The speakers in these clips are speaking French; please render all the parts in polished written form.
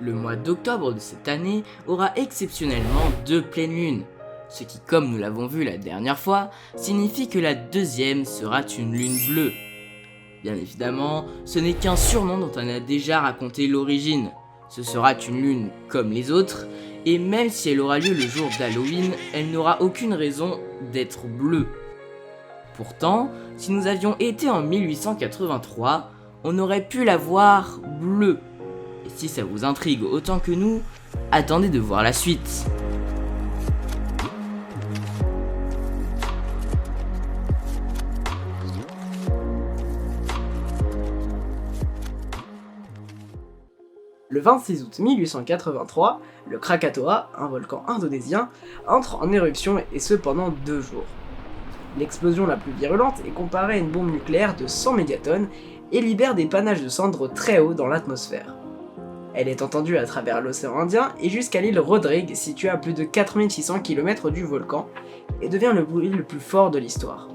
Le mois d'octobre de cette année aura exceptionnellement 2 pleines lunes, ce qui, comme nous l'avons vu la dernière fois, signifie que la deuxième sera une lune bleue. Bien évidemment, ce n'est qu'un surnom dont on a déjà raconté l'origine. Ce sera une lune comme les autres, et même si elle aura lieu le jour d'Halloween, elle n'aura aucune raison d'être bleue. Pourtant, si nous avions été en 1883, on aurait pu la voir bleue. Et si ça vous intrigue autant que nous, attendez de voir la suite. Le 26 août 1883, le Krakatoa, un volcan indonésien, entre en éruption et ce pendant 2 jours. L'explosion la plus virulente est comparée à une bombe nucléaire de 100 mégatonnes et libère des panaches de cendres très hauts dans l'atmosphère. Elle est entendue à travers l'océan Indien et jusqu'à l'île Rodrigue, située à plus de 4600 km du volcan, et devient le bruit le plus fort de l'histoire.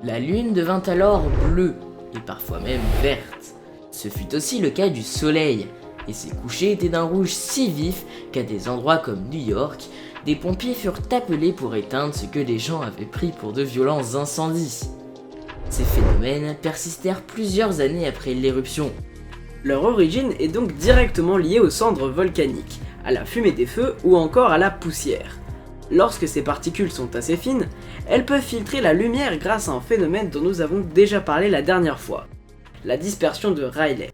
La lune devint alors bleue, et parfois même verte. Ce fut aussi le cas du soleil, et ses couchers étaient d'un rouge si vif qu'à des endroits comme New York, des pompiers furent appelés pour éteindre ce que les gens avaient pris pour de violents incendies. Ces phénomènes persistèrent plusieurs années après l'éruption. Leur origine est donc directement liée aux cendres volcaniques, à la fumée des feux ou encore à la poussière. Lorsque ces particules sont assez fines, elles peuvent filtrer la lumière grâce à un phénomène dont nous avons déjà parlé la dernière fois, la dispersion de Rayleigh.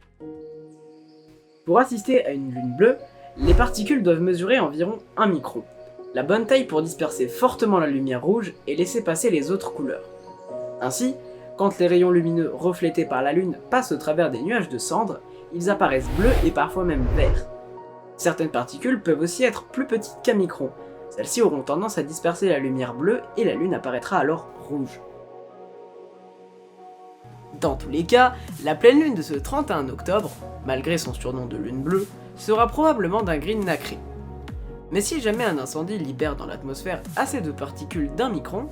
Pour assister à une lune bleue, les particules doivent mesurer environ 1 micron, la bonne taille pour disperser fortement la lumière rouge et laisser passer les autres couleurs. Ainsi, quand les rayons lumineux reflétés par la lune passent au travers des nuages de cendres, ils apparaissent bleus et parfois même verts. Certaines particules peuvent aussi être plus petites qu'un micron, celles-ci auront tendance à disperser la lumière bleue et la lune apparaîtra alors rouge. Dans tous les cas, la pleine lune de ce 31 octobre, malgré son surnom de lune bleue, sera probablement d'un gris nacré. Mais si jamais un incendie libère dans l'atmosphère assez de particules d'1 micron,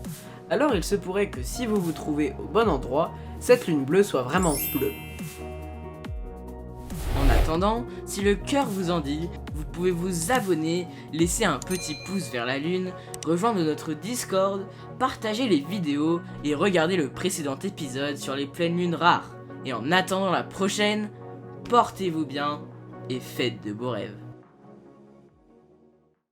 alors il se pourrait que si vous vous trouvez au bon endroit, cette lune bleue soit vraiment bleue. En attendant, si le cœur vous en dit, vous pouvez vous abonner, laisser un petit pouce vers la lune, rejoindre notre Discord, partager les vidéos et regarder le précédent épisode sur les pleines lunes rares. Et en attendant la prochaine, portez-vous bien et faites de beaux rêves.